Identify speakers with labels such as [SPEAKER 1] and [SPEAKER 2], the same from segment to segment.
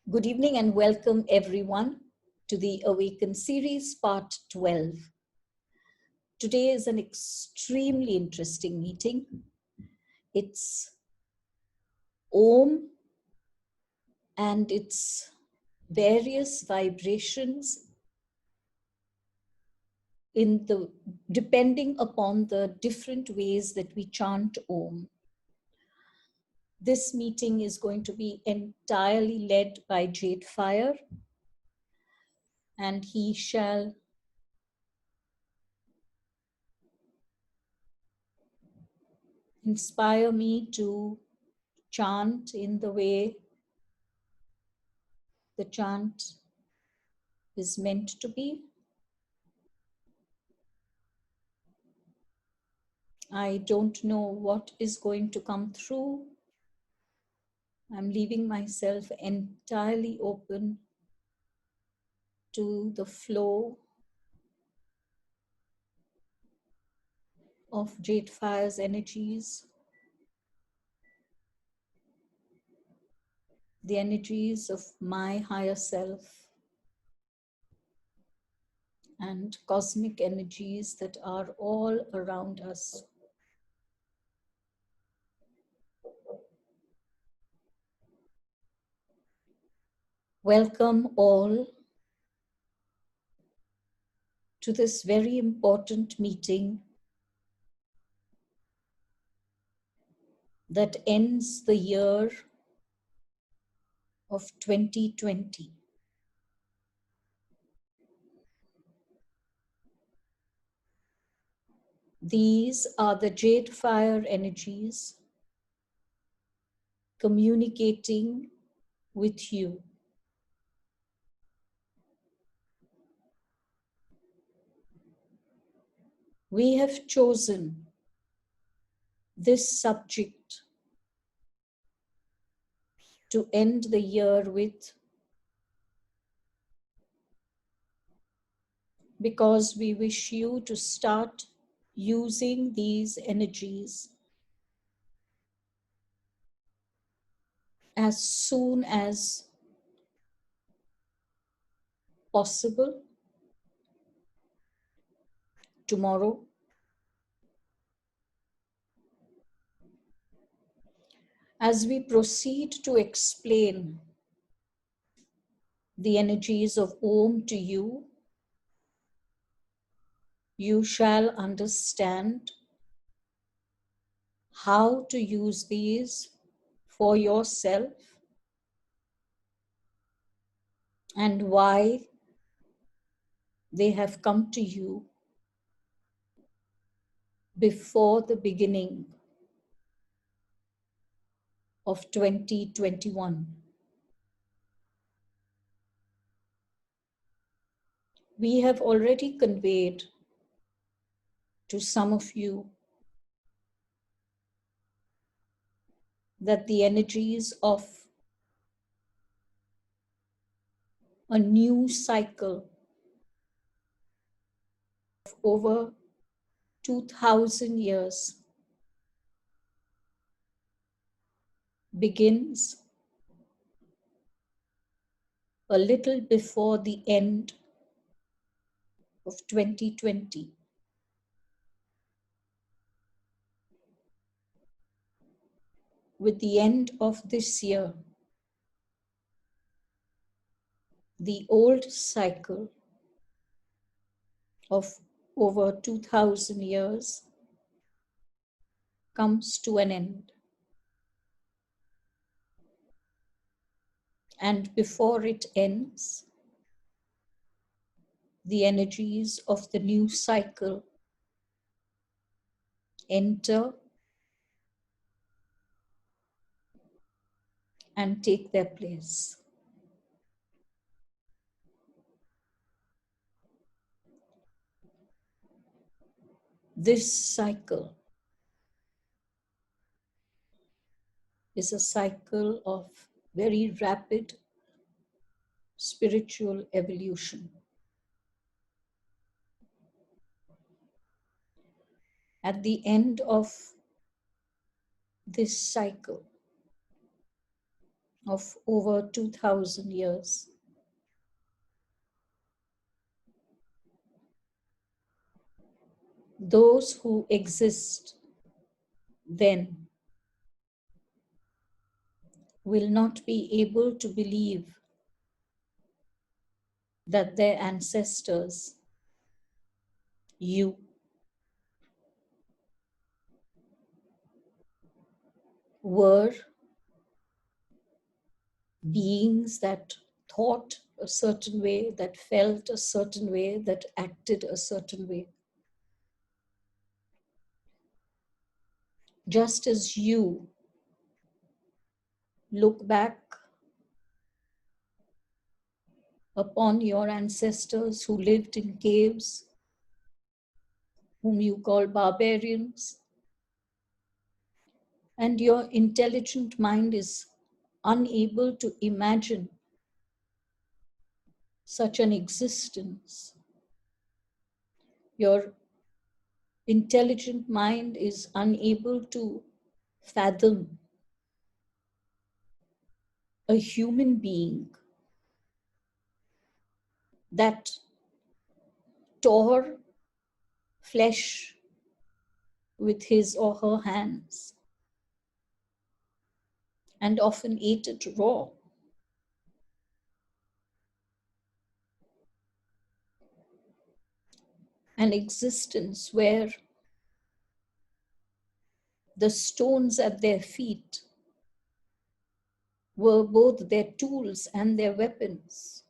[SPEAKER 1] Good evening and welcome everyone to the Awaken series part 12. Today is an extremely interesting meeting. It's Om and its various vibrations depending upon the different ways that we chant Om. This meeting is going to be entirely led by JadeFire, and he shall inspire me to chant in the way the chant is meant to be. I don't know what is going to come through. I'm leaving myself entirely open to the flow of JadeFire's energies, the energies of my higher self, and cosmic energies that are all around us. Welcome all to this very important meeting that ends the year of 2020. These are the JadeFire energies communicating with you. We have chosen this subject to end the year with because we wish you to start using these energies as soon as possible, tomorrow, as we proceed to explain the energies of Om to you. You shall understand how to use these for yourself and why they have come to you before the beginning of 2021. We have already conveyed to some of you that the energies of a new cycle of over 2000 years begins a little before the end of 2020. With the end of this year, the old cycle of over 2000 years comes to an end. And before it ends, the energies of the new cycle enter and take their place. This cycle is a cycle of very rapid spiritual evolution. At the end of this cycle of over 2,000 years. Those who exist then will not be able to believe that their ancestors, you, were beings that thought a certain way, that felt a certain way, that acted a certain way. Just as you look back upon your ancestors who lived in caves, whom you call barbarians, and your intelligent mind is unable to imagine such an existence. Your intelligent mind is unable to fathom a human being that tore flesh with his or her hands and often ate it raw. An existence where the stones at their feet were both their tools and their weapons.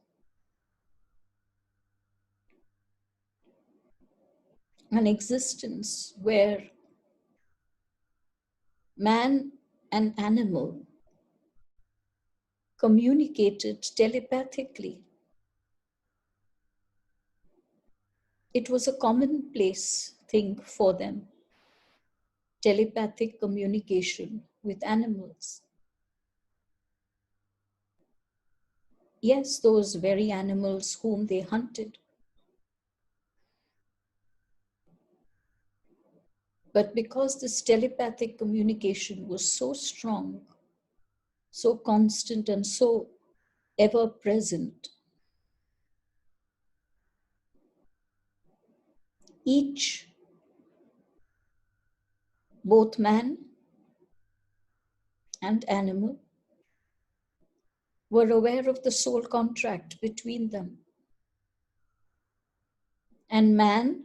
[SPEAKER 1] An existence where man and animal communicated telepathically. It was a commonplace thing for them, telepathic communication with animals. Yes, those very animals whom they hunted. But because this telepathic communication was so strong, so constant, and so ever present, each, both man and animal, were aware of the soul contract between them. And man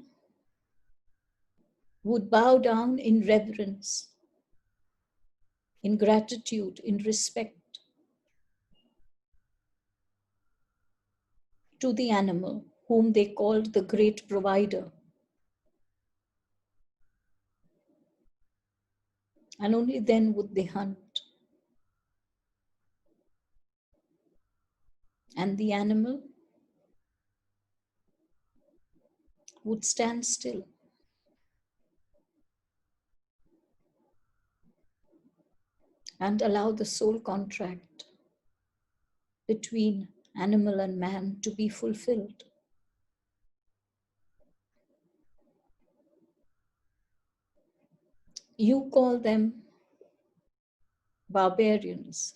[SPEAKER 1] would bow down in reverence, in gratitude, in respect to the animal whom they called the great provider. And only then would they hunt. And the animal would stand still and allow the soul contract between animal and man to be fulfilled. You call them barbarians,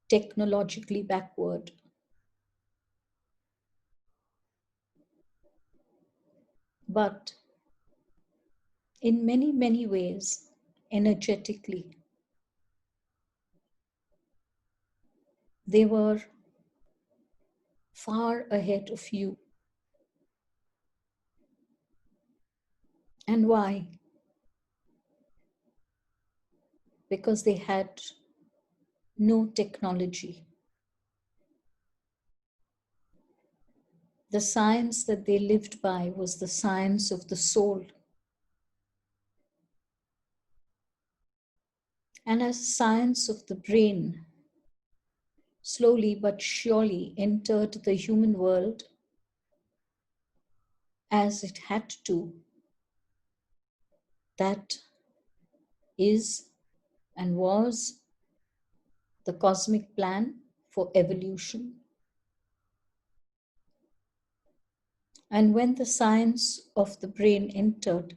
[SPEAKER 1] technologically backward. But in many, many ways, energetically, they were far ahead of you. And why? Because they had no technology. The science that they lived by was the science of the soul. And as science of the brain slowly but surely entered the human world, as it had to, that is and was the cosmic plan for evolution. And when the science of the brain entered,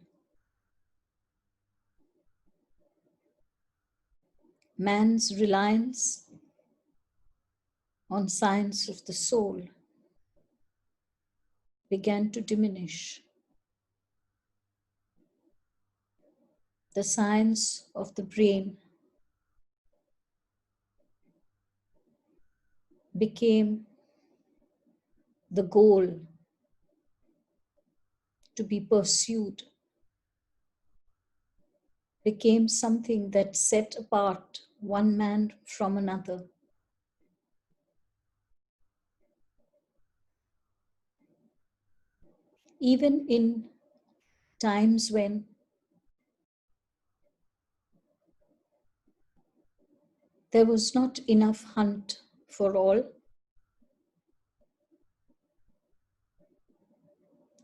[SPEAKER 1] man's reliance on science of the soul began to diminish. The science of the brain became the goal to be pursued, became something that set apart one man from another. Even in times when there was not enough hunt for all,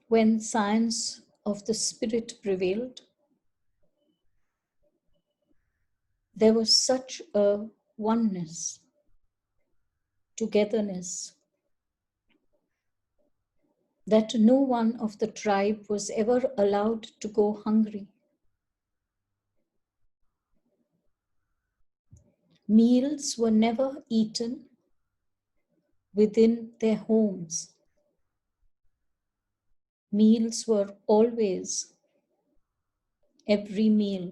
[SPEAKER 1] when science of the spirit prevailed, there was such a oneness, togetherness, that no one of the tribe was ever allowed to go hungry. Meals were never eaten within their homes. Meals were always, every meal,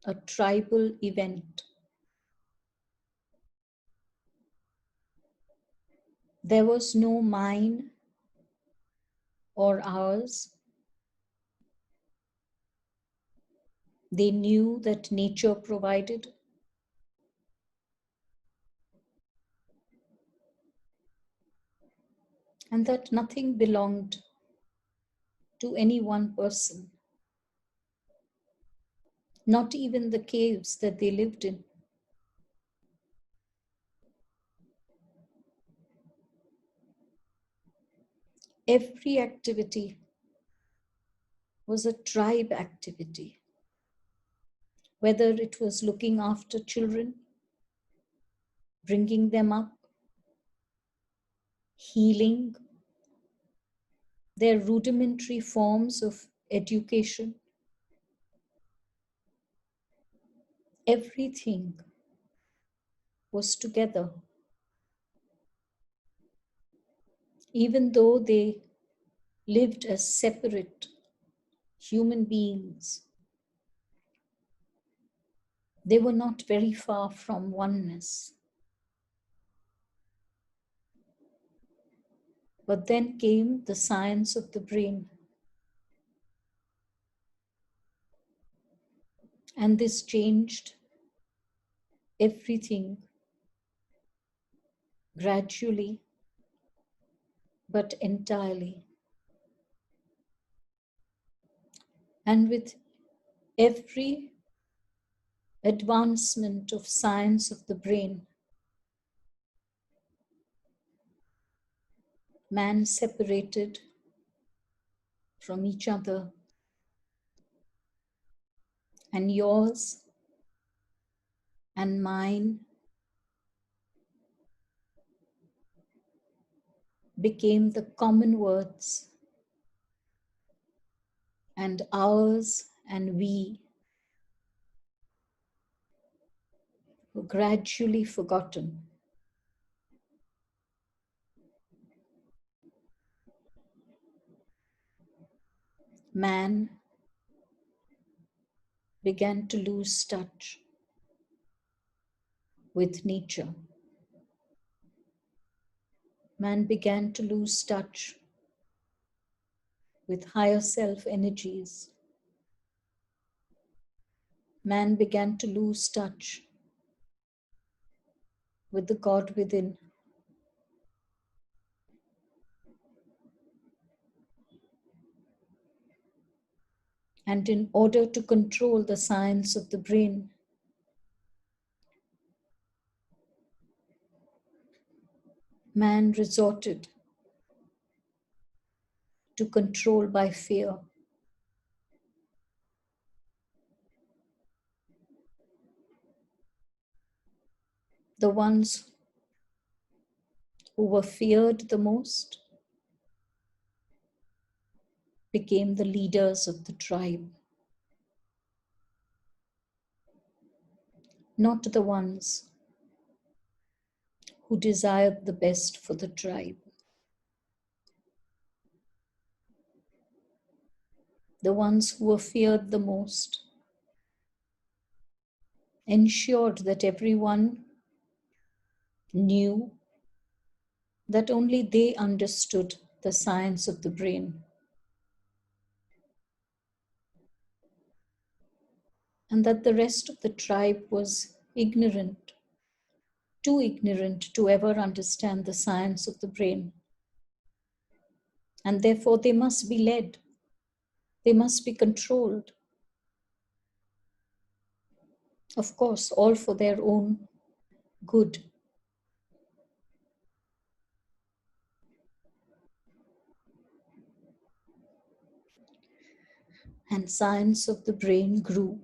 [SPEAKER 1] a tribal event. There was no mine or ours. They knew that nature provided. And that nothing belonged to any one person. Not even the caves that they lived in. Every activity was a tribe activity. Whether it was looking after children, bringing them up, healing, their rudimentary forms of education, everything was together. Even though they lived as separate human beings, they were not very far from oneness. But then came the science of the brain. And this changed everything gradually, but entirely. And with every advancement of science of the brain, man separated from each other, and yours and mine became the common words, and ours and we were gradually forgotten. Man began to lose touch with nature. Man began to lose touch with higher self energies. Man began to lose touch with the God within. And in order to control the science of the brain, man resorted to control by fear. The ones who were feared the most became the leaders of the tribe. not the ones who desired the best for the tribe, the ones who were feared the most, ensured that everyone knew that only they understood the science of the brain, and that the rest of the tribe was ignorant, too ignorant to ever understand the science of the brain. And therefore they must be led, they must be controlled. Of course, all for their own good. And science of the brain grew.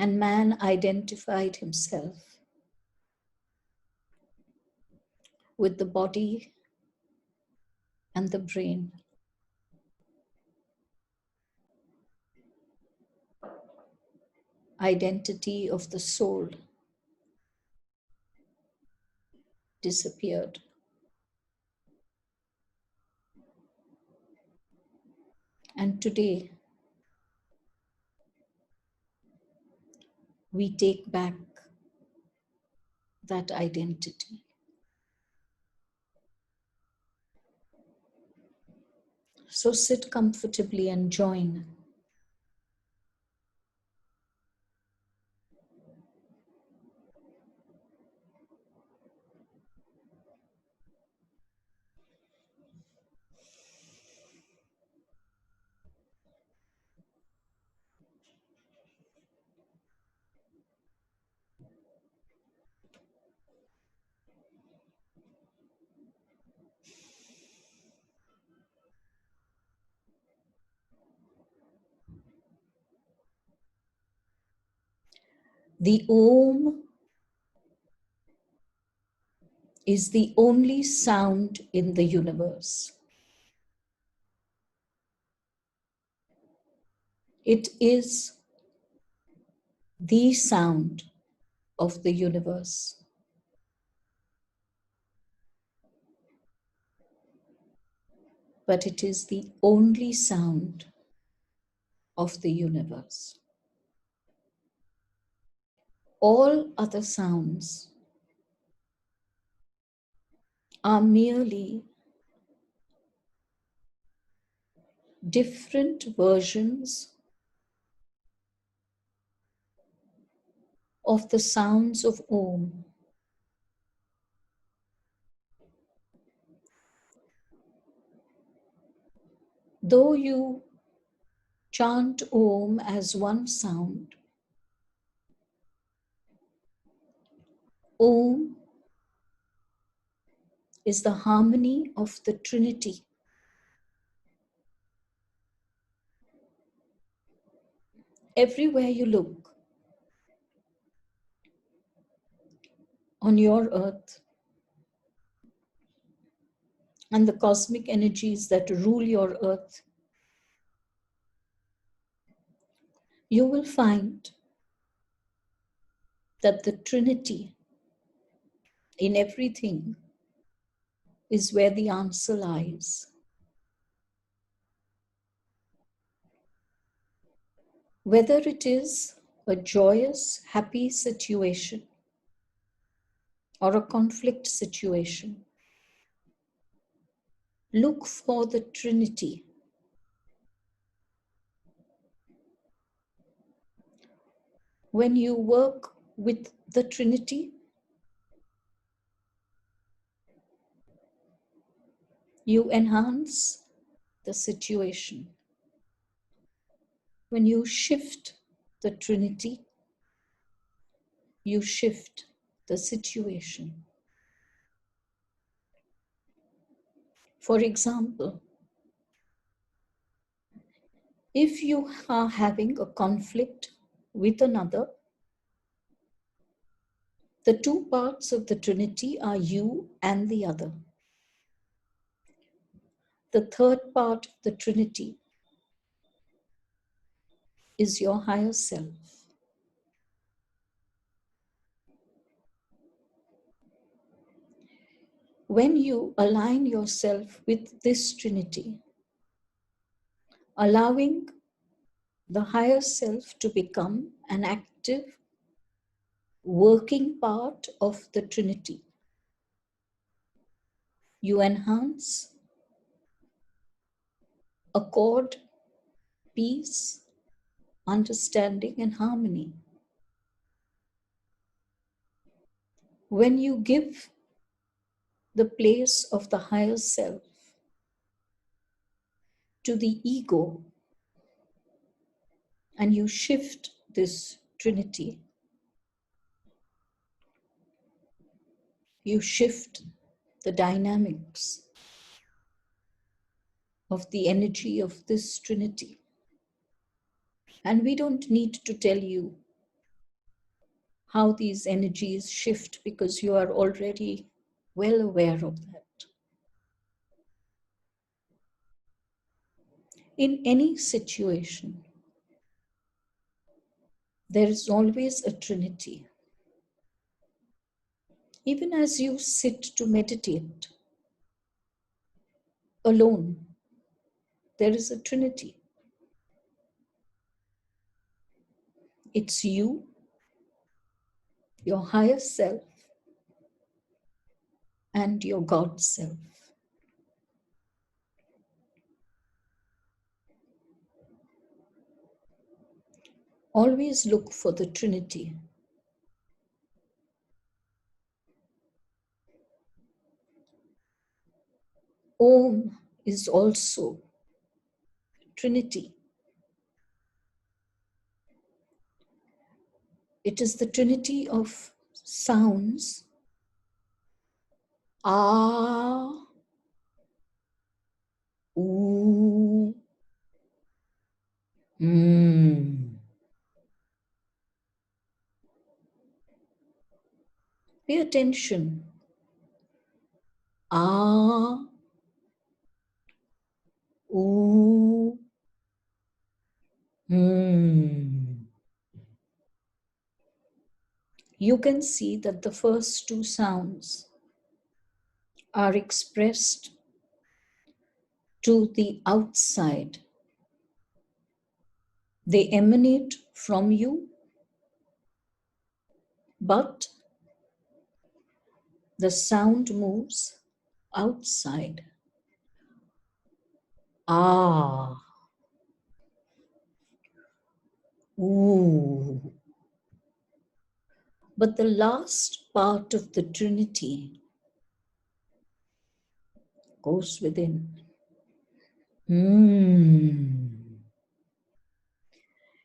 [SPEAKER 1] And man identified himself with the body and the brain. Identity of the soul disappeared. And today, we take back that identity. So sit comfortably and join. The Om is the only sound in the universe. It is the sound of the universe. But it is the only sound of the universe. All other sounds are merely different versions of the sounds of Om. Though you chant Om as one sound, Om is the harmony of the Trinity. Everywhere you look on your earth and the cosmic energies that rule your earth, you will find that the Trinity in everything is where the answer lies. Whether it is a joyous, happy situation or a conflict situation, look for the Trinity. When you work with the Trinity, you enhance the situation. When you shift the Trinity, you shift the situation. For example, if you are having a conflict with another, the two parts of the Trinity are you and the other. The third part of the Trinity is your higher self. When you align yourself with this Trinity, allowing the higher self to become an active, working part of the Trinity, you enhance, accord peace, understanding, and harmony. When you give the place of the higher self to the ego and you shift this Trinity, you shift the dynamics of the energy of this Trinity. And we don't need to tell you how these energies shift because you are already well aware of that. In any situation, there is always a Trinity. Even as you sit to meditate alone, there is a Trinity. It's you, your higher self, and your God self. Always look for the Trinity. Om is also Trinity. It is the Trinity of sounds. Ah, oo, Pay attention. Ah, oo, You can see that the first two sounds are expressed to the outside. They emanate from you, but the sound moves outside. Ah, ooh. But the last part of the Trinity goes within.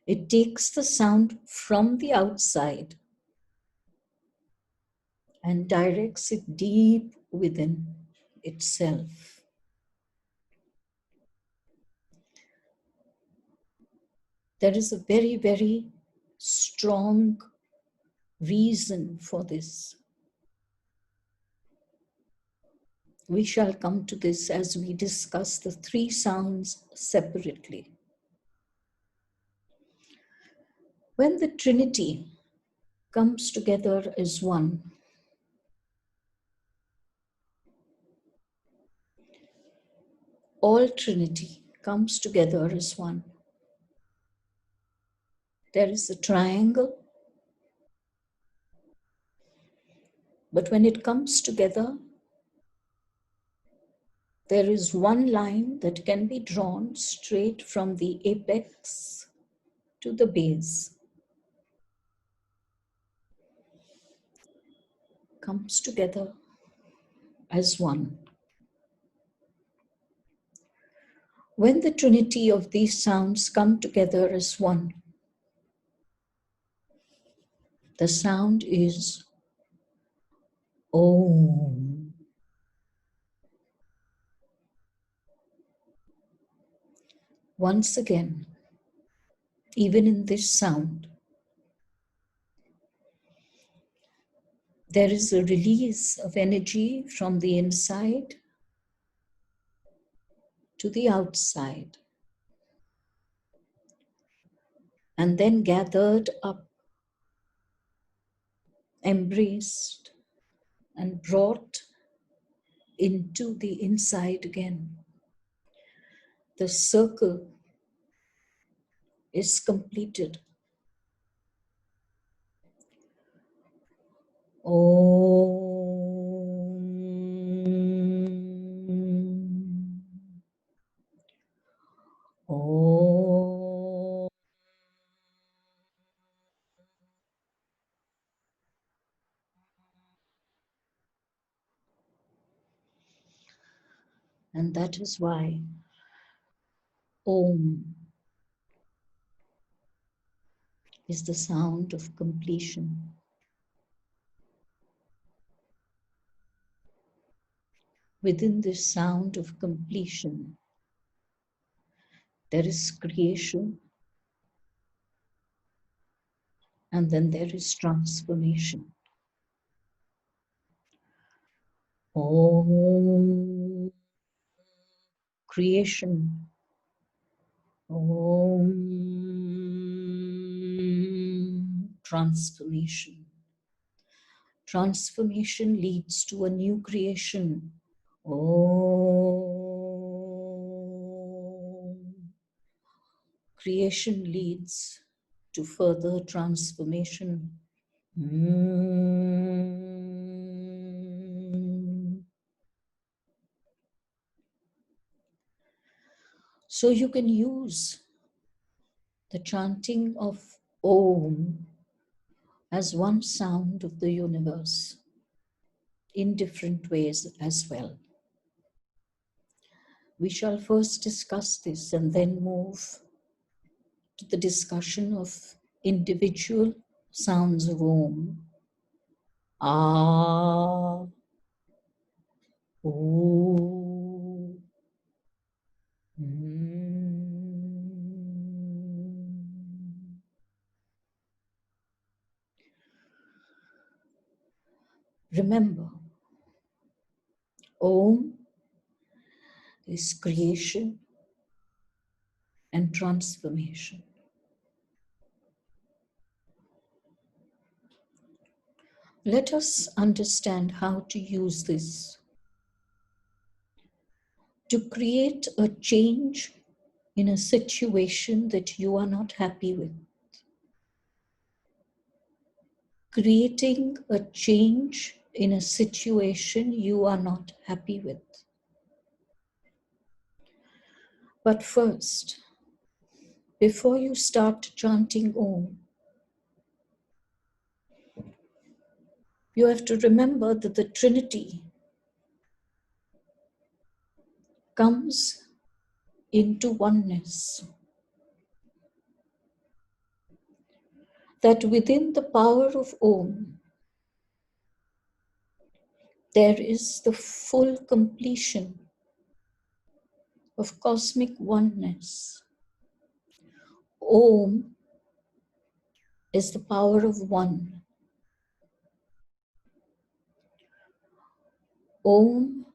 [SPEAKER 1] It takes the sound from the outside and directs it deep within itself. There is a very, very strong reason for this. We shall come to this as we discuss the three sounds separately. When the Trinity comes together as one, all Trinity comes together as one. There is a triangle, but when it comes together, there is one line that can be drawn straight from the apex to the base. Comes together as one. When the Trinity of these sounds come together as one, the sound is Om. Once again, even in this sound, there is a release of energy from the inside to the outside. and then gathered up, embraced, and brought into the inside again. The circle is completed. Om. And that is why Om is the sound of completion. Within this sound of completion, there is creation, and then there is transformation. Om. Creation. Om. Transformation. Transformation leads to a new creation. Om. Creation leads to further transformation. So you can use the chanting of Om as one sound of the universe in different ways as well. We shall first discuss this and then move to the discussion of individual sounds of Om. Ah, Om. Remember, Om is creation and transformation. Let us understand how to use this to create a change in a situation that you are not happy with. Creating a change in a situation you are not happy with. But first, before you start chanting Om, you have to remember that the Trinity comes into oneness. That within the power of Om, there is the full completion of cosmic oneness. Om is the power of one. Om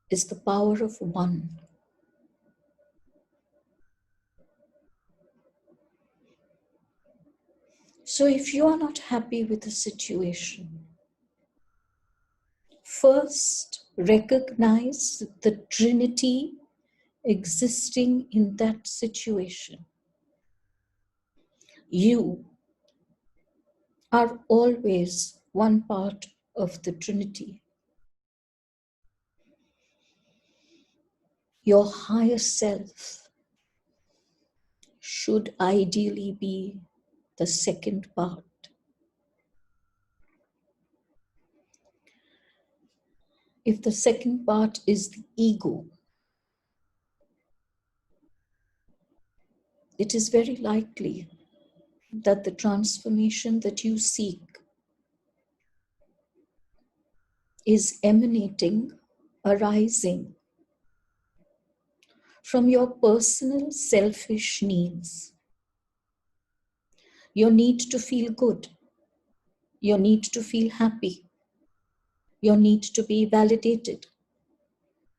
[SPEAKER 1] is the power of one. So if you are not happy with the situation, first recognize the Trinity existing in that situation. You are always one part of the Trinity. Your higher self should ideally be the second part. If the second part is the ego, it is very likely that the transformation that you seek is emanating, arising from your personal selfish needs. Your need to feel good, your need to feel happy, your need to be validated,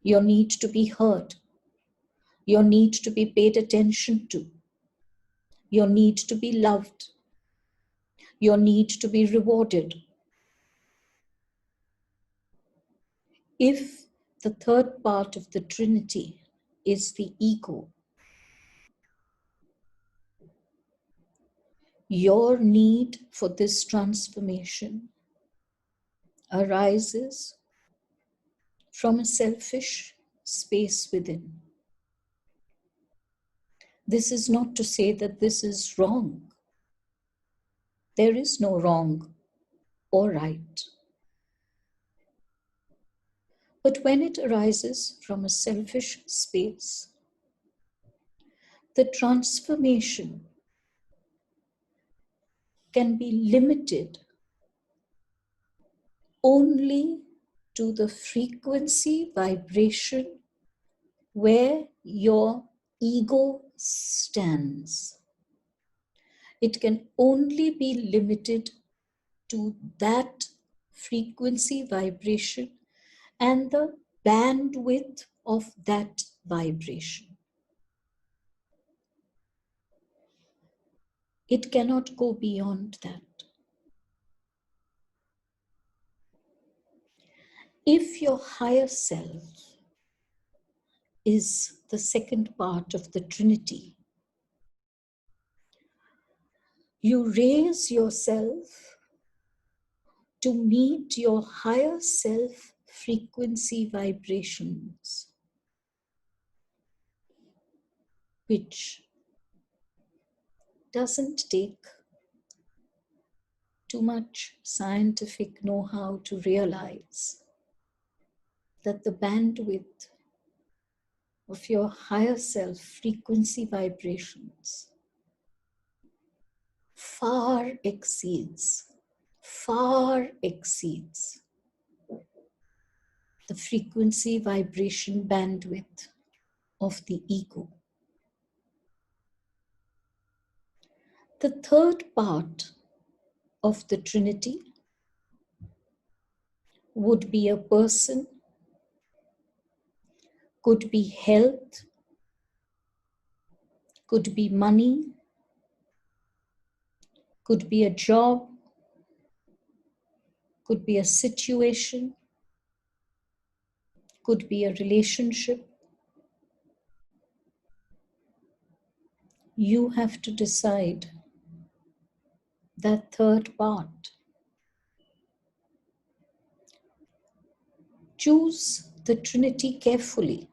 [SPEAKER 1] your need to be heard, your need to be paid attention to, your need to be loved, your need to be rewarded. If the third part of the Trinity is the ego, your need for this transformation arises from a selfish space within. This is not to say that this is wrong. There is no wrong or right. But when it arises from a selfish space, the transformation can be limited only to the frequency vibration where your ego stands. It can only be limited to that frequency vibration and the bandwidth of that vibration. It cannot go beyond that. If your higher self is the second part of the Trinity, you raise yourself to meet your higher self frequency vibrations, which doesn't take too much scientific know-how to realize that the bandwidth of your higher self frequency vibrations far exceeds the frequency vibration bandwidth of the ego. The third part of the Trinity would be a person, could be health, could be money, could be a job, could be a situation, could be a relationship. You have to decide that third part. Choose the Trinity carefully.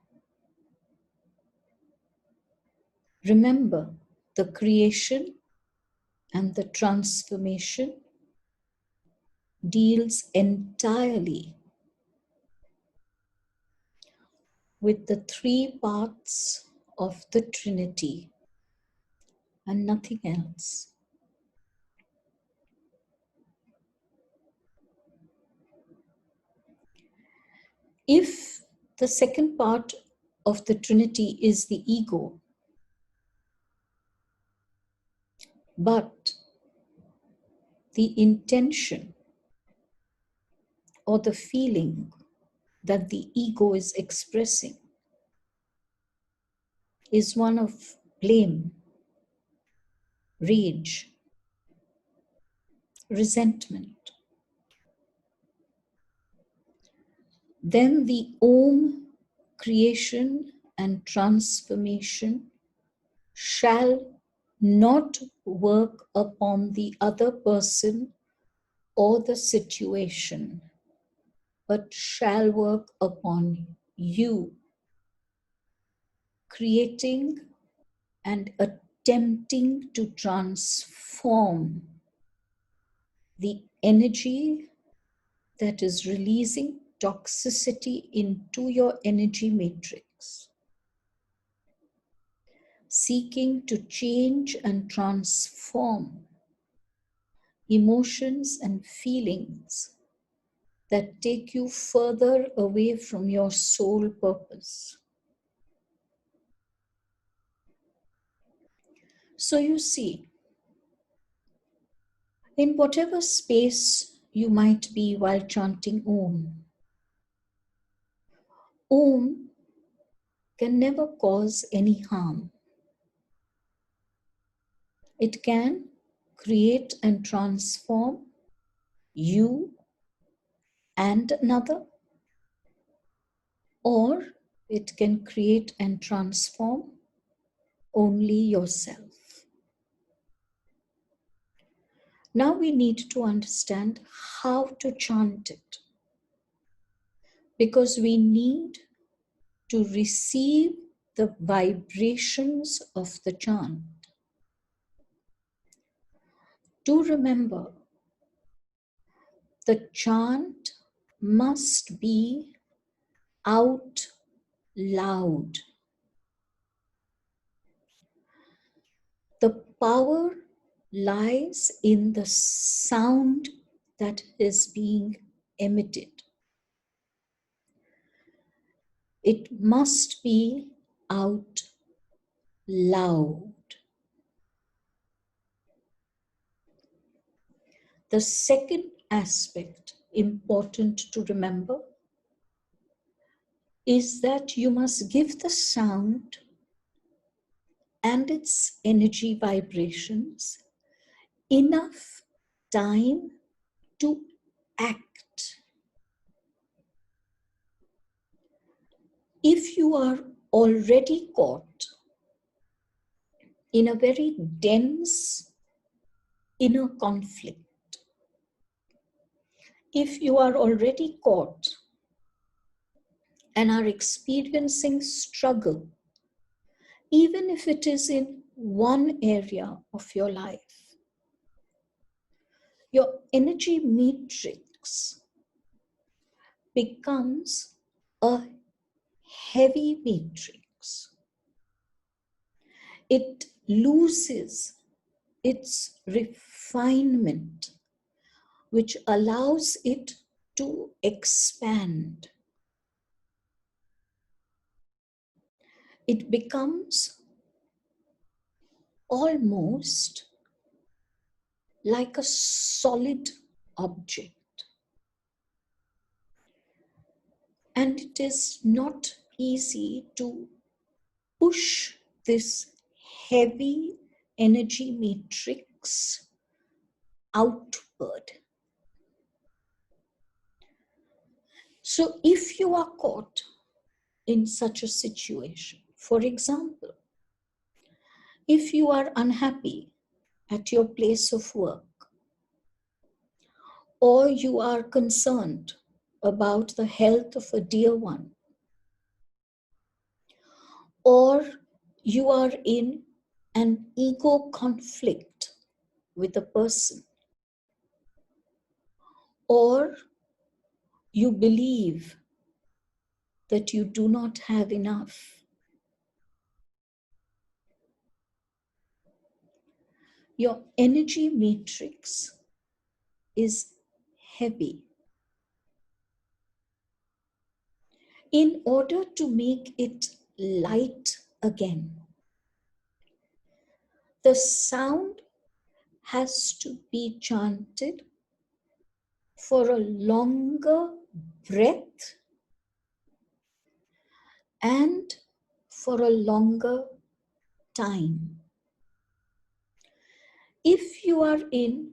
[SPEAKER 1] Remember, the creation and the transformation deals entirely with the three parts of the Trinity and nothing else. If the second part of the Trinity is the ego, but the intention or the feeling that the ego is expressing is one of blame, rage, resentment, then the Om creation and transformation shall not work upon the other person or the situation, but shall work upon you, creating and attempting to transform the energy that is releasing toxicity into your energy matrix, seeking to change and transform emotions and feelings that take you further away from your soul purpose. So you see, in whatever space you might be while chanting Om, Om can never cause any harm. It can create and transform you and another, or it can create and transform only yourself. Now we need to understand how to chant it, because we need to receive the vibrations of the chant. To remember, the chant must be out loud. The power lies in the sound that is being emitted. It must be out loud. The second aspect important to remember is that you must give the sound and its energy vibrations enough time to act. If you are already caught in a very dense inner conflict, if you are already caught and are experiencing struggle, even if it is in one area of your life, your energy matrix becomes a heavy matrix. It loses its refinement, which allows it to expand. It becomes almost like a solid object. And it is not easy to push this heavy energy matrix outward. So if you are caught in such a situation, for example, if you are unhappy at your place of work, or you are concerned about the health of a dear one, or you are in an ego conflict with a person, or you believe that you do not have enough, your energy matrix is heavy. In order to make it light again, the sound has to be chanted for a longer breath and for a longer time. If you are in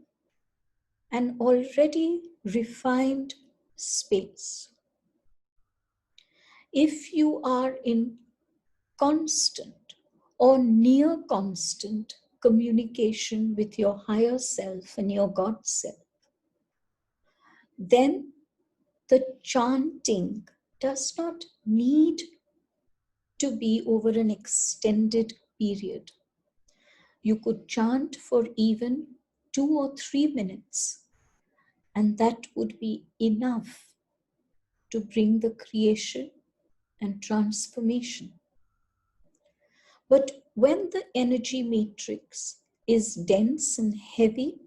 [SPEAKER 1] an already refined space, if you are in constant or near constant communication with your higher self and your God self, then the chanting does not need to be over an extended period. You could chant for even 2 or 3 minutes, and that would be enough to bring the creation and transformation. But when the energy matrix is dense and heavy,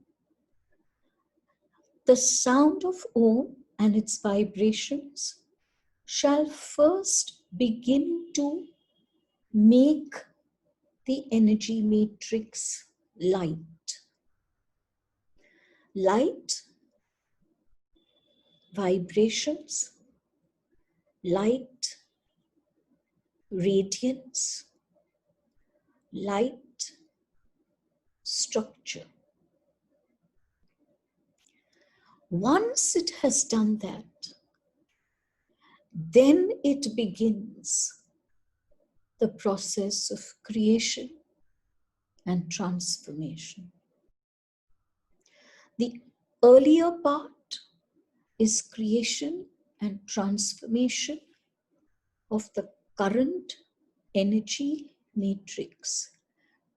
[SPEAKER 1] the sound of Om and its vibrations shall first begin to make the energy matrix light. Light vibrations, light radiance, light structure. Once it has done that, then it begins the process of creation and transformation. The earlier part is creation and transformation of the current energy matrix,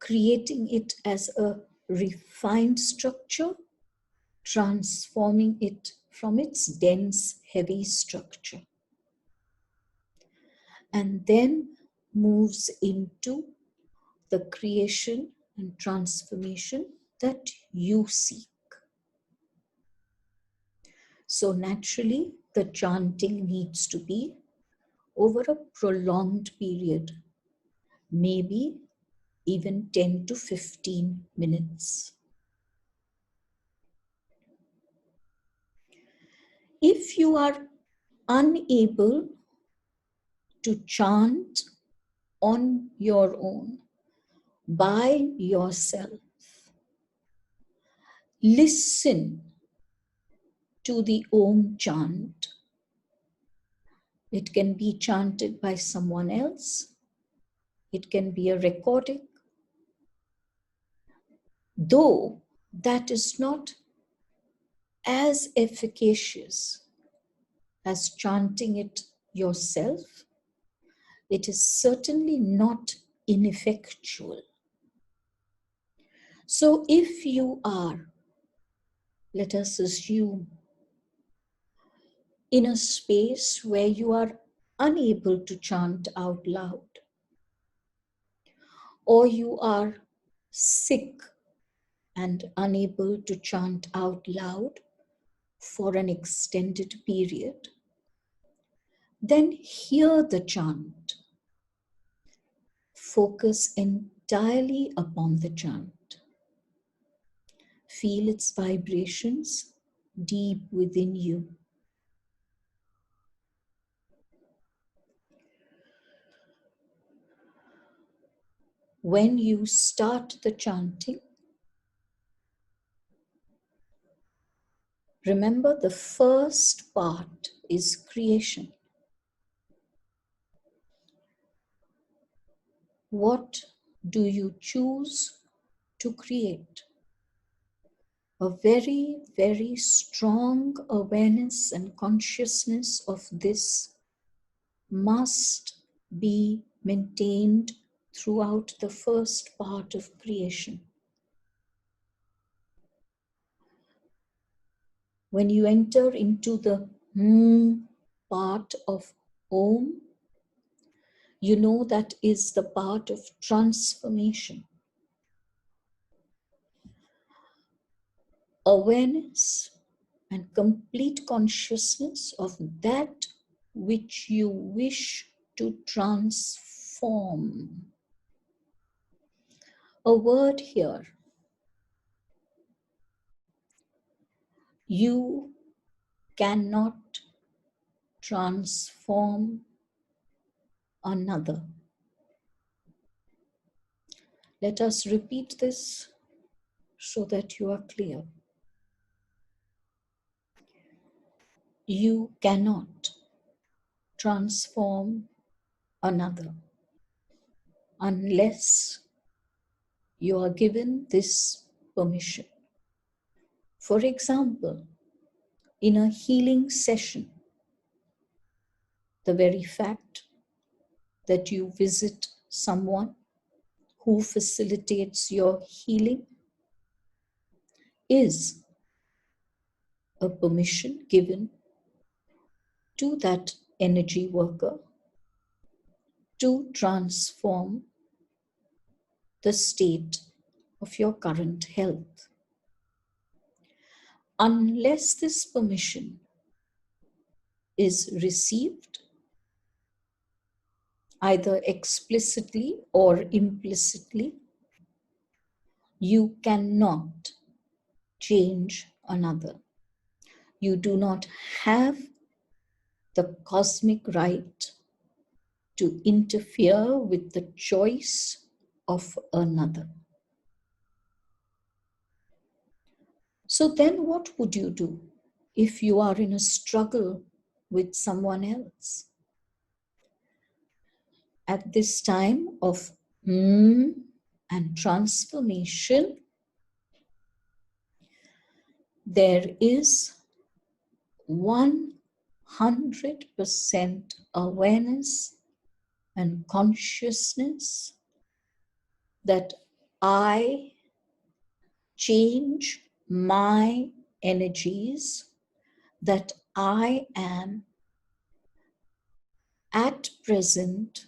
[SPEAKER 1] creating it as a refined structure, transforming it from its dense, heavy structure, and then moves into the creation and transformation that you seek. So naturally, the chanting needs to be over a prolonged period, maybe even 10 to 15 minutes. If you are unable to chant on your own, by yourself, listen to the Om chant. It can be chanted by someone else. It can be a recording. Though that is not as efficacious as chanting it yourself, it is certainly not ineffectual. So if you are, let us assume, in a space where you are unable to chant out loud, or you are sick and unable to chant out loud for an extended period, then hear the chant. Focus entirely upon the chant. Feel its vibrations deep within you. When you start the chanting, remember the first part is creation. What do you choose to create? A very, very strong awareness and consciousness of this must be maintained throughout the first part of creation. When you enter into the part of Om, you know that is the part of transformation. Awareness and complete consciousness of that which you wish to transform. A word here. You cannot transform another. Let us repeat this so that you are clear. You cannot transform another unless you are given this permission. For example, in a healing session, the very fact that you visit someone who facilitates your healing is a permission given to that energy worker to transform the state of your current health. Unless this permission is received, either explicitly or implicitly, you cannot change another. You do not have the cosmic right to interfere with the choice of another. So then what would you do if you are in a struggle with someone else? At this time of and transformation, there is 100% awareness and consciousness that I change my energies, that I am at present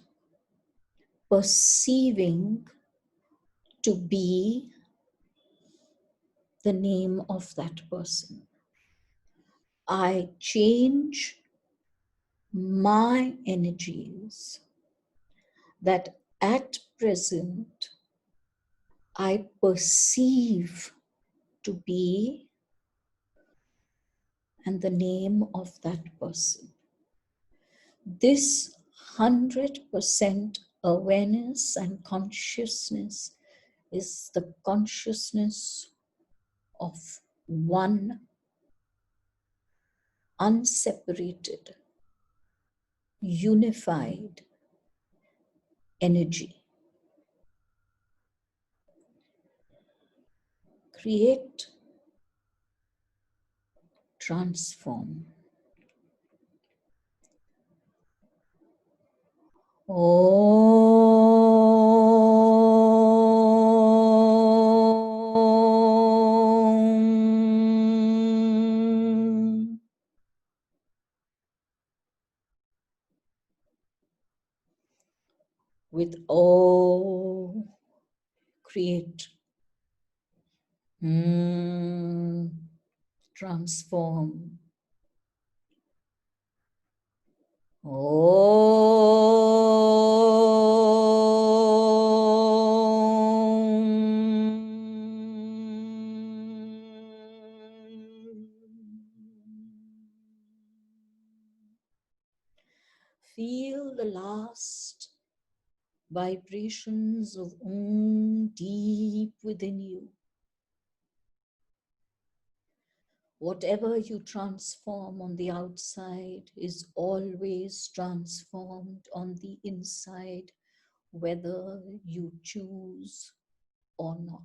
[SPEAKER 1] perceiving to be the name of that person. I change my energies that at present I perceive to be and the name of that person. This 100% awareness and consciousness is the consciousness of one unseparated, unified energy. Create, transform. Om. With O, create, transform. Feel the last vibrations of Om deep within you. Whatever you transform on the outside is always transformed on the inside, whether you choose or not.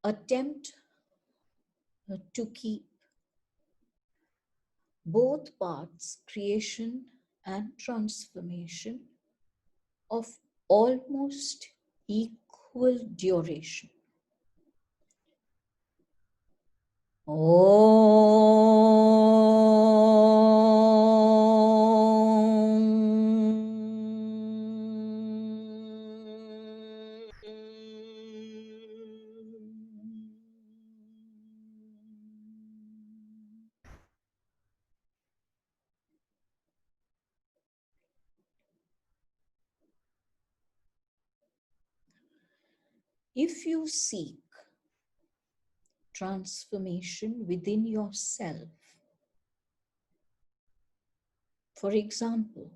[SPEAKER 1] Attempt to keep both parts, creation and transformation, of almost equal duration. If you seek transformation within yourself, for example,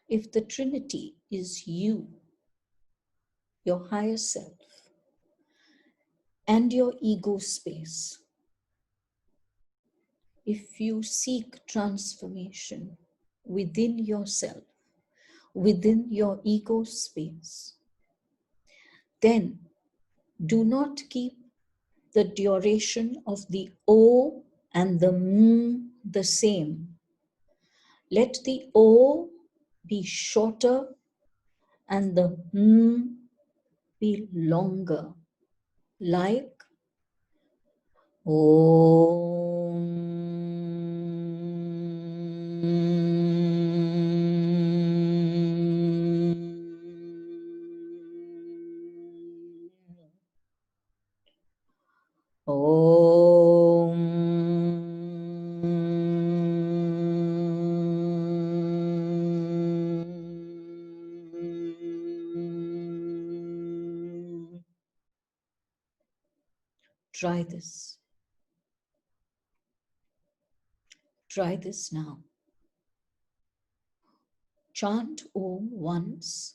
[SPEAKER 1] if the Trinity is you, your higher self, and your ego space, if you seek transformation within yourself, within your ego space, then do not keep the duration of the O and the M the same. Let the O be shorter and the M be longer, like Om. Try this. Try this now. Chant Om once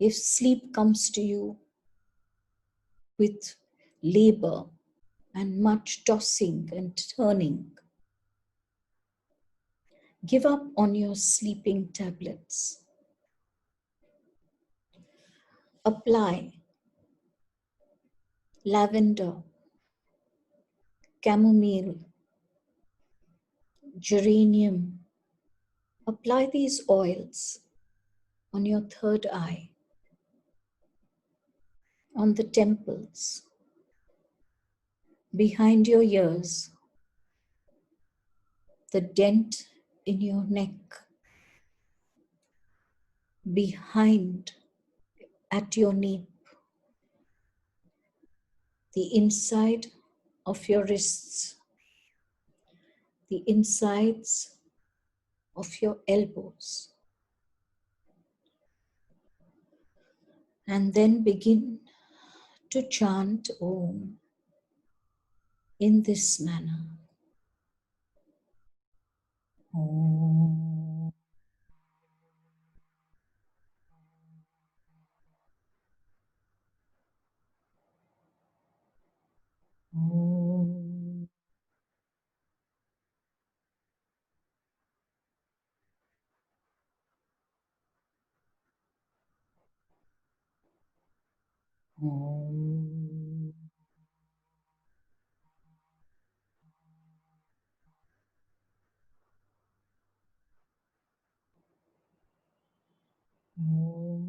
[SPEAKER 1] If sleep comes to you with labor and much tossing and turning, give up on your sleeping tablets. Apply lavender, chamomile, geranium. Apply these oils on your third eye, on the temples, behind your ears, the dent in your neck, behind at your nape, the inside of your wrists, the insides of your elbows. And then begin to chant Om in this manner. Om. Om. Om.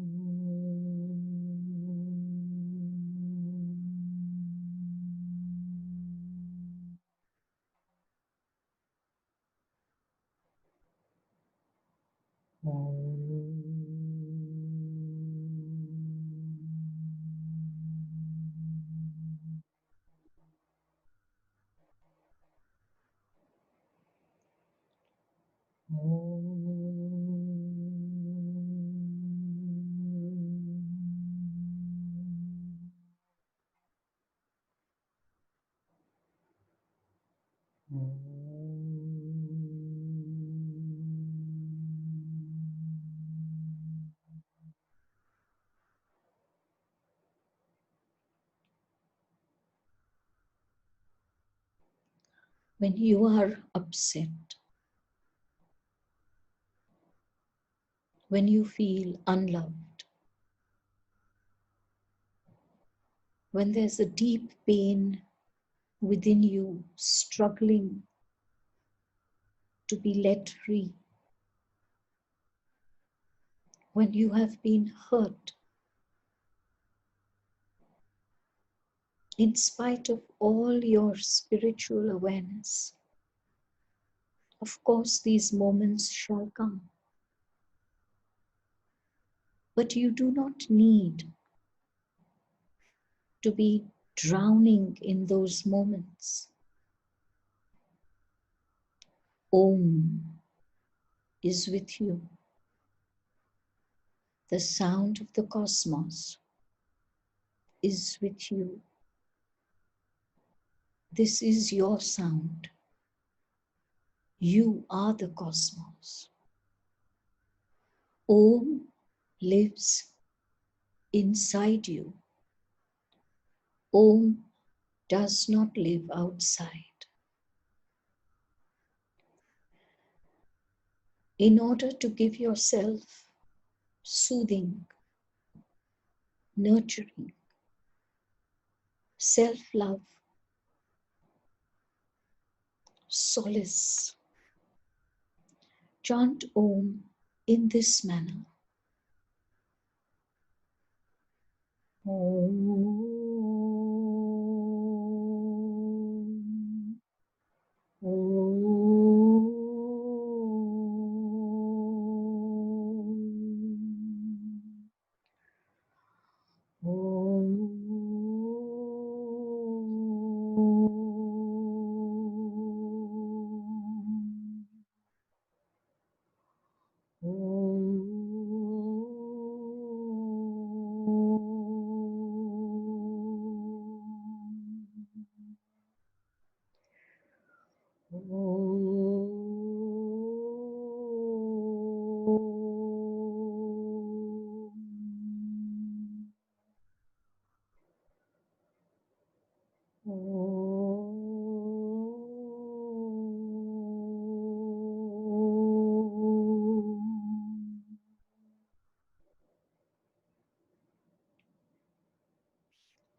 [SPEAKER 1] When you are upset, when you feel unloved, when there's a deep pain within you struggling to be let free, when you have been hurt, in spite of all your spiritual awareness, of course these moments shall come. But you do not need to be drowning in those moments. Om is with you. The sound of the cosmos is with you. This is your sound. You are the cosmos. Om lives inside you. Om does not live outside. In order to give yourself soothing, nurturing, self-love, solace, chant Om in this manner. Om.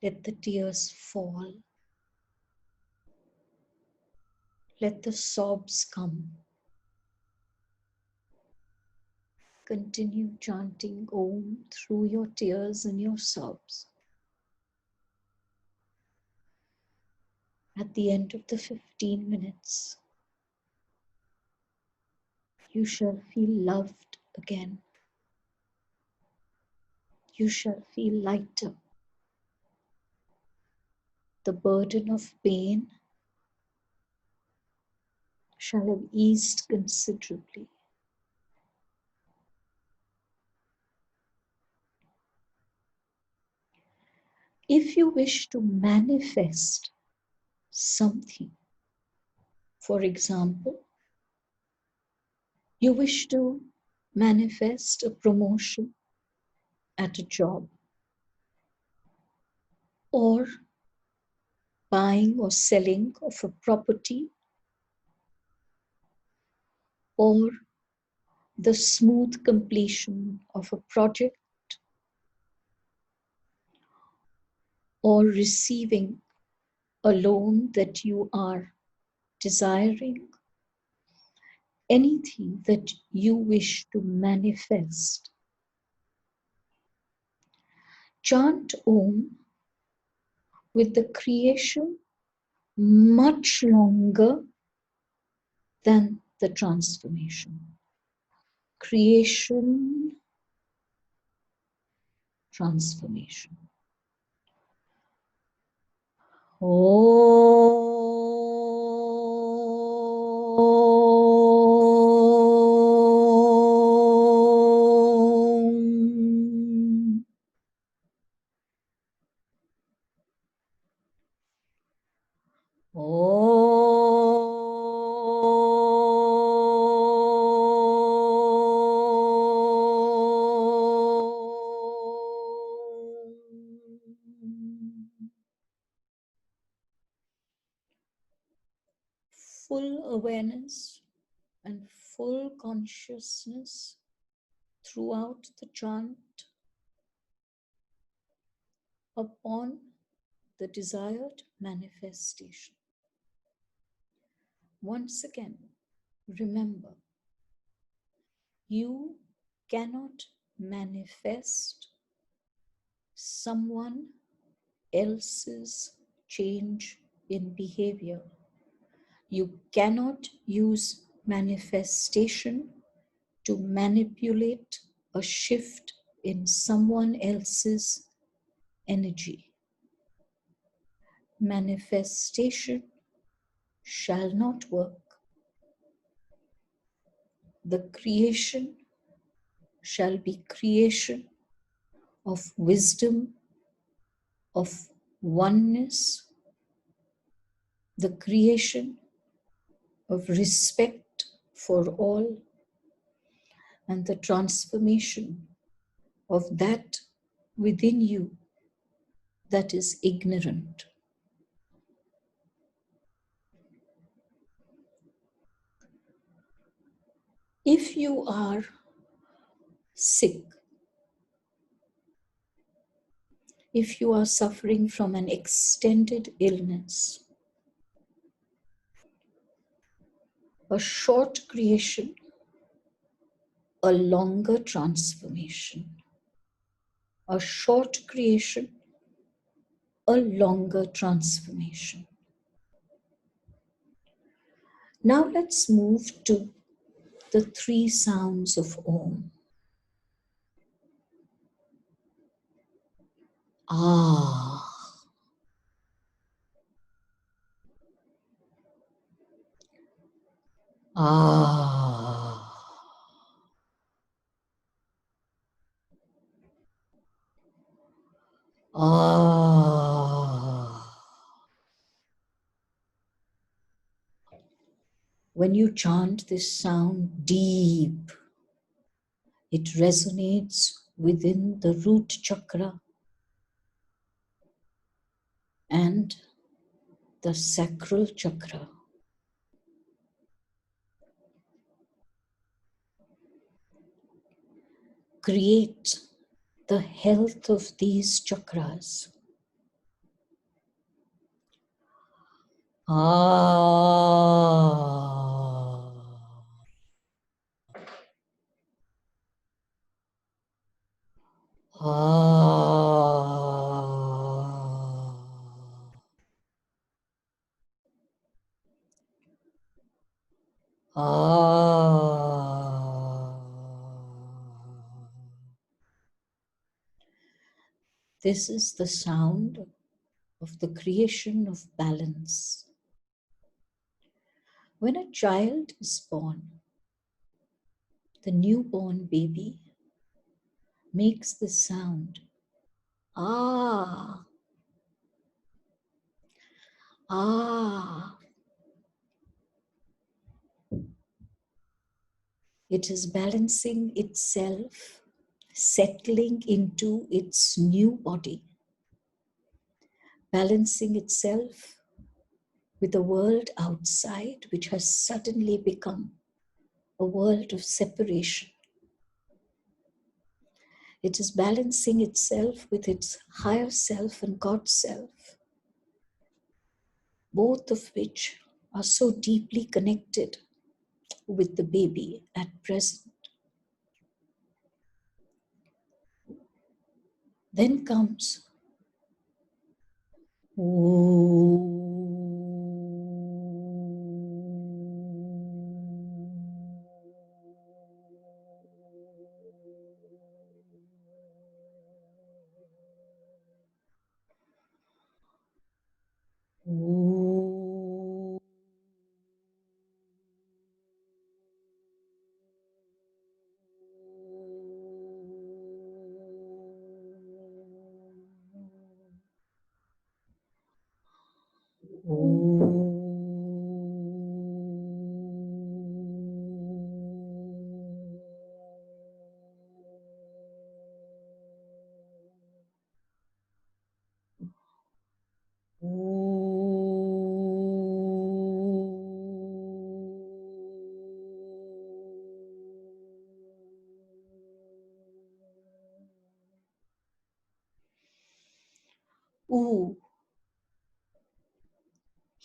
[SPEAKER 1] Let the tears fall. Let the sobs come. Continue chanting Om through your tears and your sobs. At the end of the 15 minutes, you shall feel loved again. You shall feel lighter. The burden of pain shall have eased considerably. If you wish to manifest something, for example, you wish to manifest a promotion at a job, or buying or selling of a property, or the smooth completion of a project, or receiving a loan that you are desiring, anything that you wish to manifest, chant Om with the creation much longer than the transformation. Creation, transformation. Om. Full awareness and full consciousness throughout the chant upon the desired manifestation. Once again, remember, you cannot manifest someone else's change in behavior. You cannot use manifestation to manipulate a shift in someone else's energy. Manifestation shall not work. The creation shall be creation of wisdom, of oneness, the creation of respect for all, and the transformation of that within you that is ignorant. If you are sick, if you are suffering from an extended illness, a short creation, a longer transformation. A short creation, a longer transformation. Now let's move to the 3 sounds of Om. Ah. Ah. Ah. When you chant this sound deep, it resonates within the root chakra and the sacral chakra. Create the health of these chakras Ah. Ah. Ah. This is the sound of the creation of balance. When a child is born, the newborn baby makes the sound, ah, ah. It is balancing itself, settling into its new body, balancing itself with the world outside, which has suddenly become a world of separation. It is balancing itself with its higher self and God's self, both of which are so deeply connected with the baby at present. Then comes Om. Ooh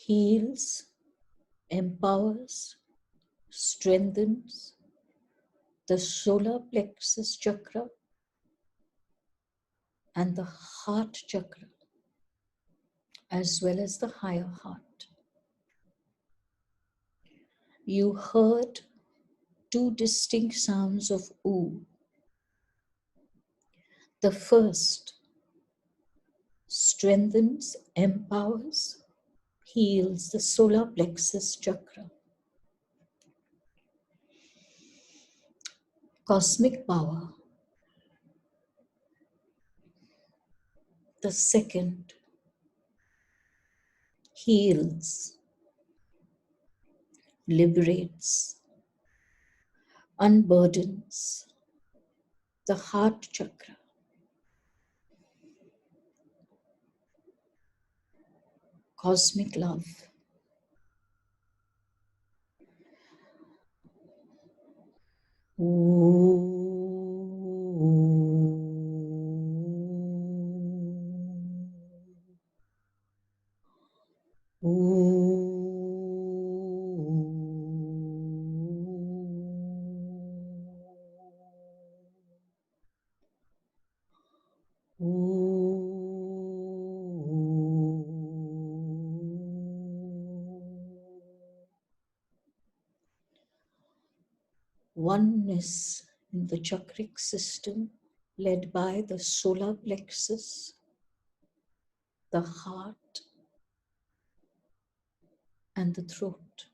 [SPEAKER 1] heals, empowers, strengthens the solar plexus chakra and the heart chakra, as well as the higher heart. You heard two distinct sounds of ooh. The first strengthens, empowers, heals the solar plexus chakra. Cosmic power. The second heals, liberates, unburdens the heart chakra. Cosmic love. Oneness in the chakric system led by the solar plexus, the heart, and the throat.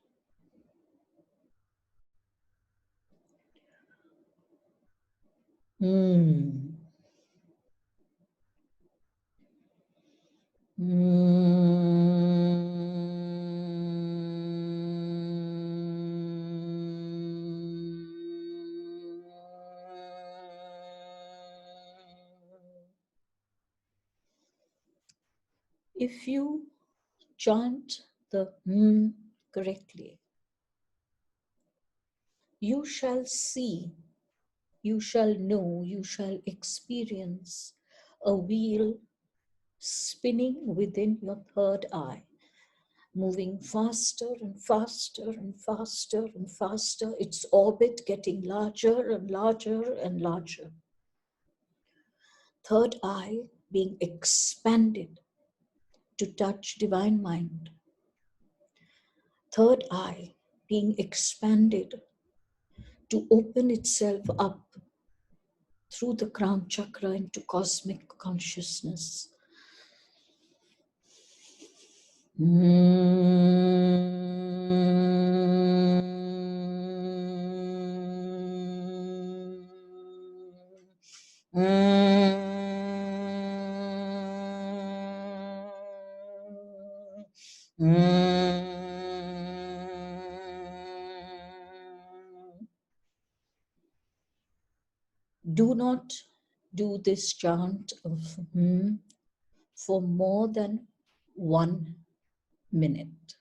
[SPEAKER 1] If you chant the correctly, you shall see, you shall know, you shall experience a wheel spinning within your third eye. moving faster and faster and faster and faster, its orbit getting larger and larger and larger. Third eye being expanded to touch divine mind. Third eye being expanded to open itself up through the crown chakra into cosmic consciousness. Do not do this chant of for more than 1 minute.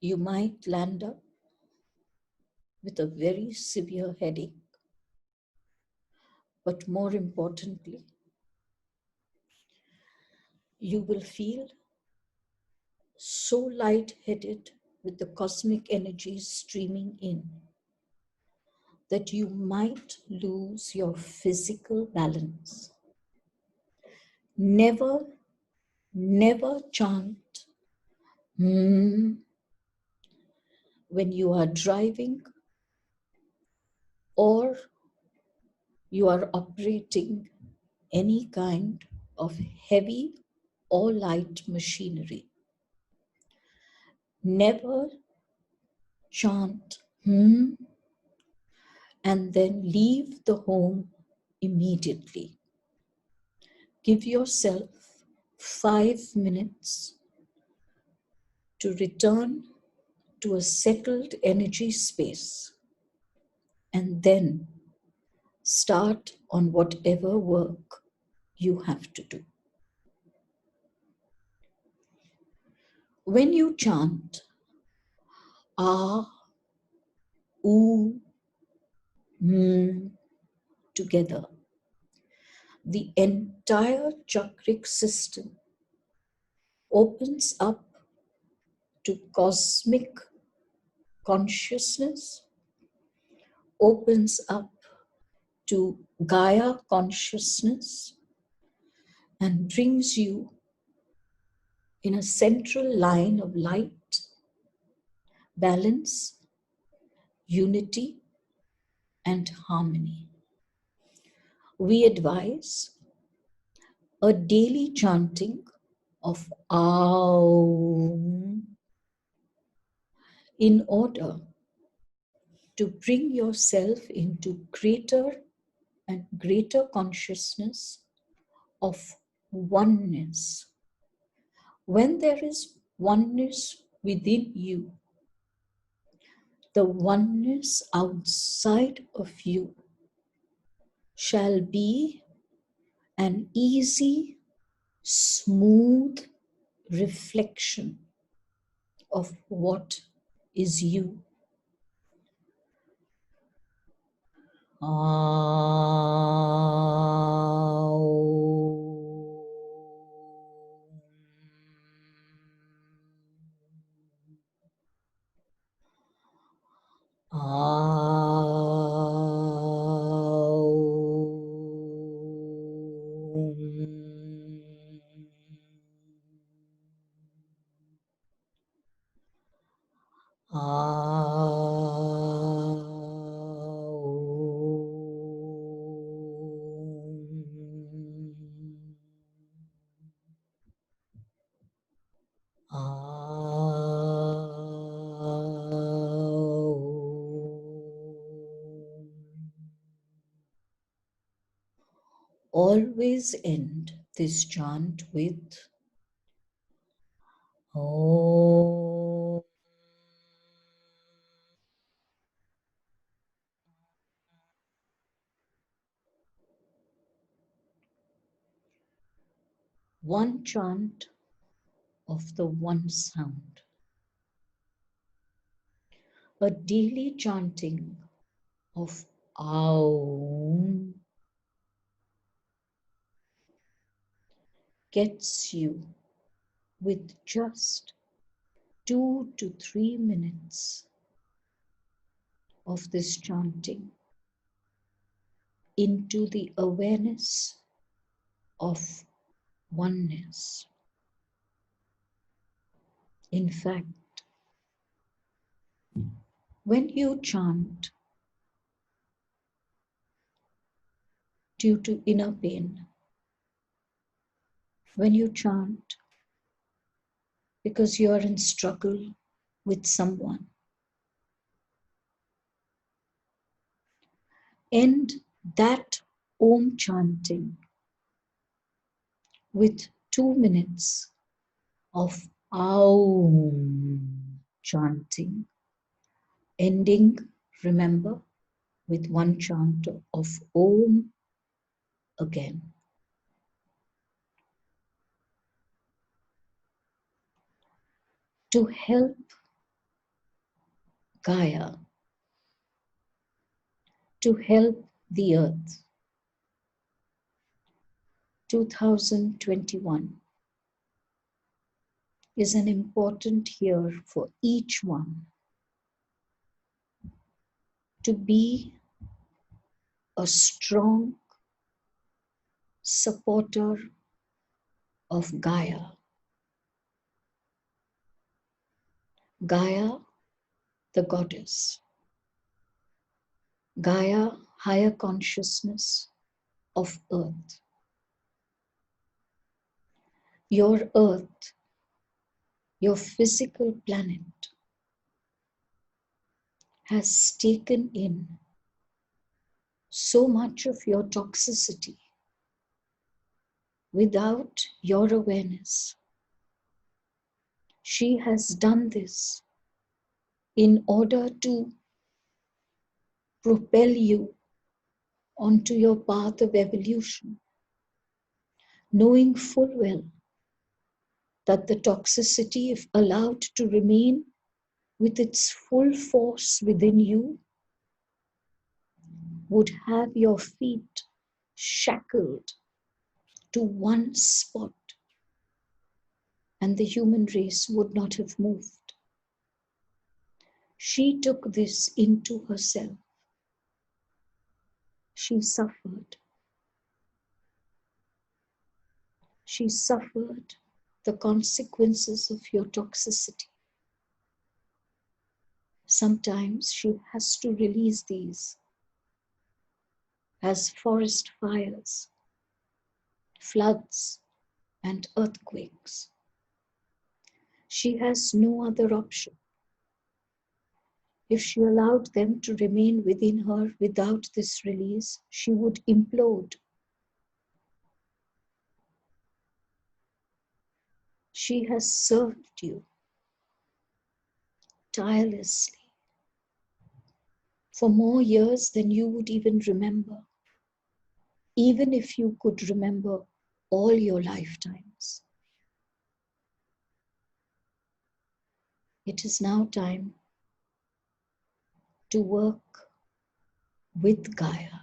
[SPEAKER 1] You might land up with a very severe headache, but more importantly, you will feel so light-headed with the cosmic energies streaming in that you might lose your physical balance. Never, never chant when you are driving or you are operating any kind of heavy or light machinery. Never chant and then leave the home immediately. Give yourself 5 minutes to return to a settled energy space and then start on whatever work you have to do. When you chant Ah, together, the entire chakric system opens up to cosmic consciousness, opens up to Gaia consciousness, and brings you in a central line of light, balance, unity, and harmony. We advise a daily chanting of Om in order to bring yourself into greater and greater consciousness of oneness. When there is oneness within you, the oneness outside of you shall be an easy, smooth reflection of what is you. Always end this chant with Om. One chant of the one sound. A daily chanting of Aum gets you with just 2 to 3 minutes of this chanting into the awareness of oneness. In fact, when you chant due to inner pain, when you chant because you are in struggle with someone, end that Om chanting with 2 minutes of Om chanting, ending, remember, with one chant of Om again. To help Gaia, to help the earth, 2021 is an important year for each one to be a strong supporter of Gaia. Gaia, the goddess. Gaia, higher consciousness of earth. Your earth, your physical planet, has taken in so much of your toxicity without your awareness. She has done this in order to propel you onto your path of evolution, knowing full well that the toxicity, if allowed to remain with its full force within you, would have your feet shackled to one spot, and the human race would not have moved. She took this into herself. She suffered. She suffered the consequences of your toxicity. Sometimes she has to release these as forest fires, floods, and earthquakes. She has no other option. If she allowed them to remain within her without this release, she would implode. She has served you tirelessly for more years than you would even remember, even if you could remember all your lifetimes. It is now time to work with Gaia.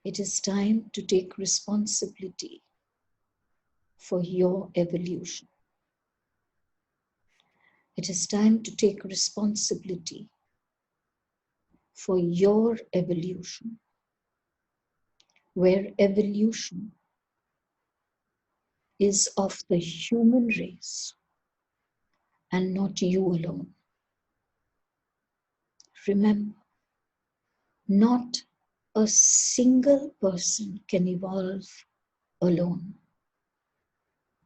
[SPEAKER 1] It is time to take responsibility for your evolution. It is time to take responsibility for your evolution, where evolution is of the human race and not you alone. Remember, not a single person can evolve alone.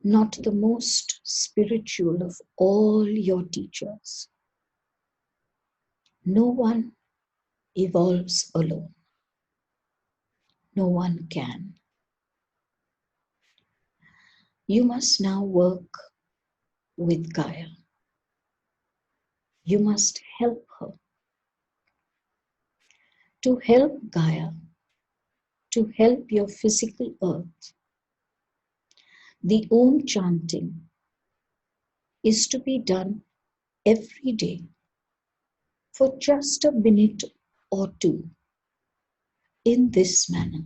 [SPEAKER 1] Not the most spiritual of all your teachers. No one evolves alone. No one can. You must now work with Gaia. You must help her. To help Gaia, to help your physical earth, the Om chanting is to be done every day for just a minute or two in this manner.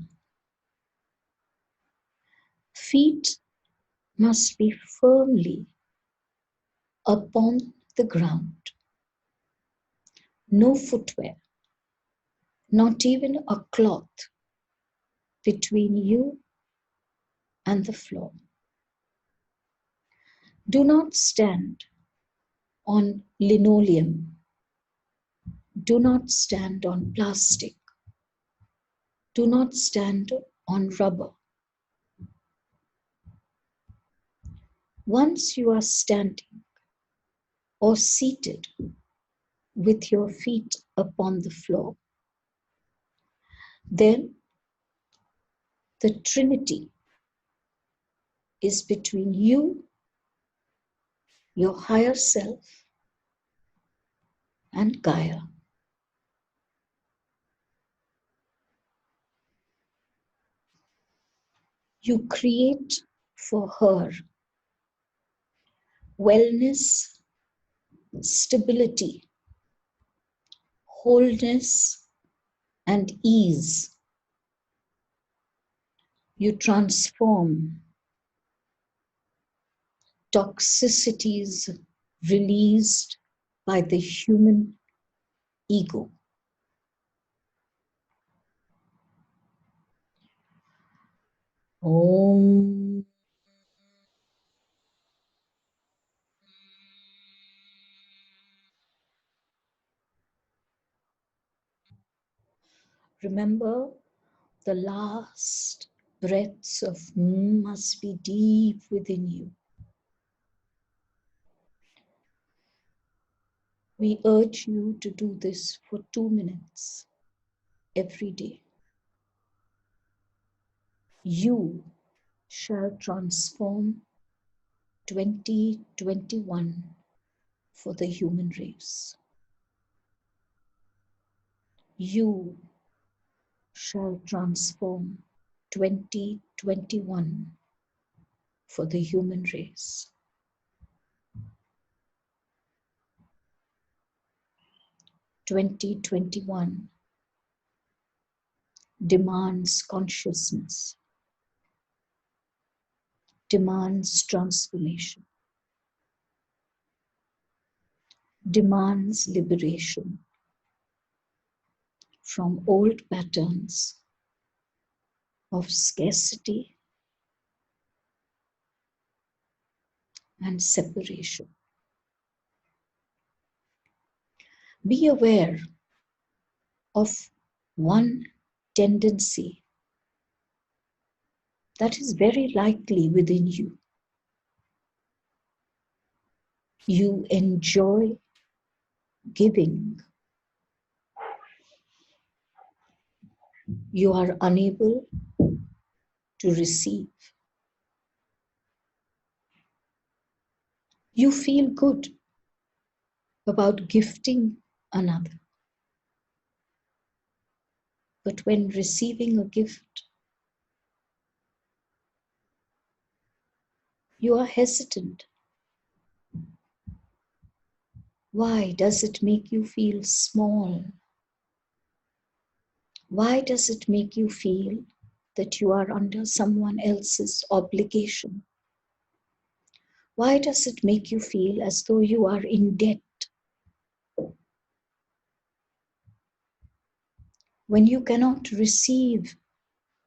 [SPEAKER 1] Feet must be firmly upon the ground. No footwear, not even a cloth between you and the floor. Do not stand on linoleum. Do not stand on plastic. Do not stand on rubber. Once you are standing or seated with your feet upon the floor, then the Trinity is between you, your higher self, and Gaia. You create for her wellness, stability, wholeness, and ease. You transform toxicities released by the human ego. Om. Remember, the last breaths of must be deep within you. We urge you to do this for 2 minutes every day. You shall transform 2021 for the human race. You shall transform 2021 for the human race. 2021 demands consciousness, demands transformation, demands liberation from old patterns of scarcity and separation. Be aware of one tendency that is very likely within you. You enjoy giving. You are unable to receive. You feel good about gifting another. But when receiving a gift, you are hesitant. Why does it make you feel small? Why does it make you feel that you are under someone else's obligation? Why does it make you feel as though you are in debt? When you cannot receive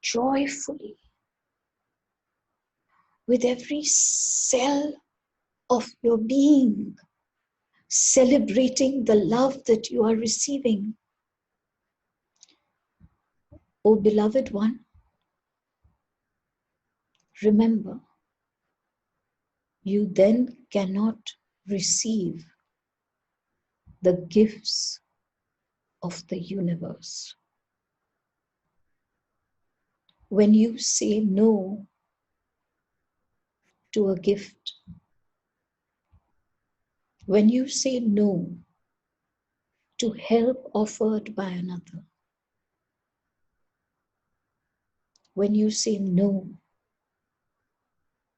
[SPEAKER 1] joyfully with every cell of your being, celebrating the love that you are receiving. Oh, beloved one, remember, you then cannot receive the gifts of the universe. When you say no to a gift, when you say no to help offered by another, when you say no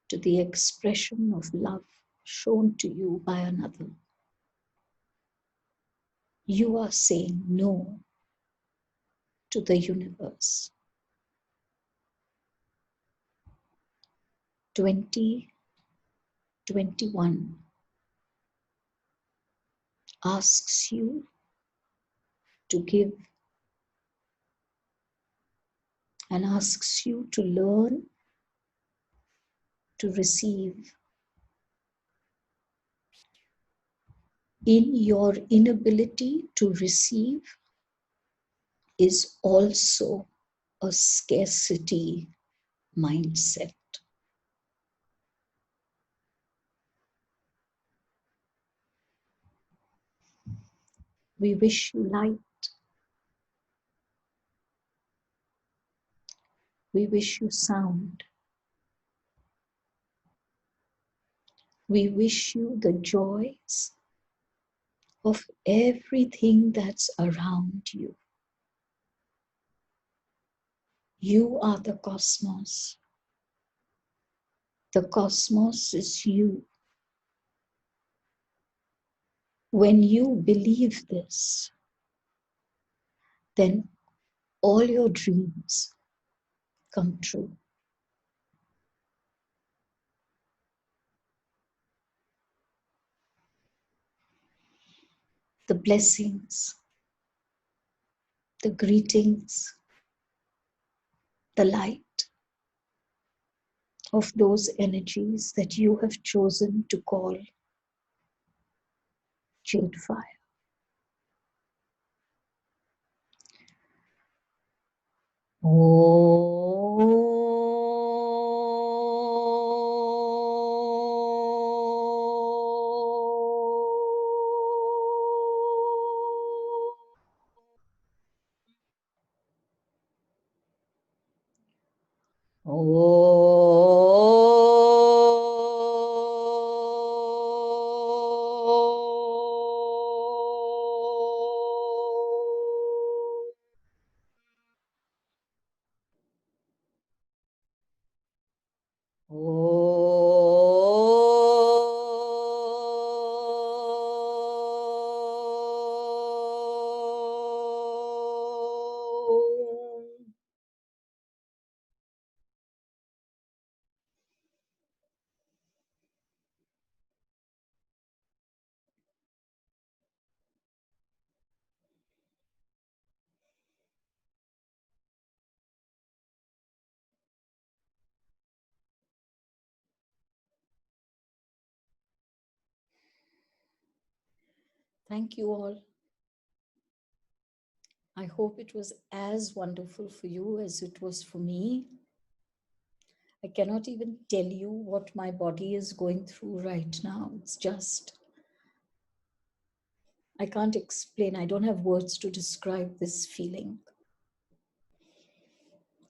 [SPEAKER 1] to the expression of love shown to you by another, you are saying no to the universe. 2021 asks you to give and asks you to learn to receive. In your inability to receive is also a scarcity mindset. We wish you light. We wish you sound. We wish you the joys of everything that's around you. You are the cosmos. The cosmos is you. When you believe this, then all your dreams come true. The blessings, the greetings, the light of those energies that you have chosen to call JadeFire. Thank you all. I hope it was as wonderful for you as it was for me. I cannot even tell you what my body is going through right now. It's just, I can't explain. I don't have words to describe this feeling.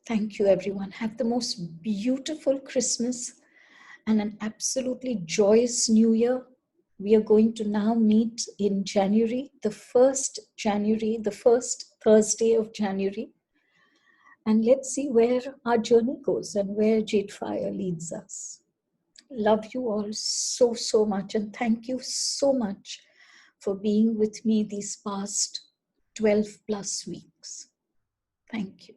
[SPEAKER 1] Thank you, everyone. Have the most beautiful Christmas and an absolutely joyous New Year. We are going to now meet in January, the first Thursday of January. And let's see where our journey goes and where JadeFire leads us. Love you all so, so much. And thank you so much for being with me these past 12 plus weeks. Thank you.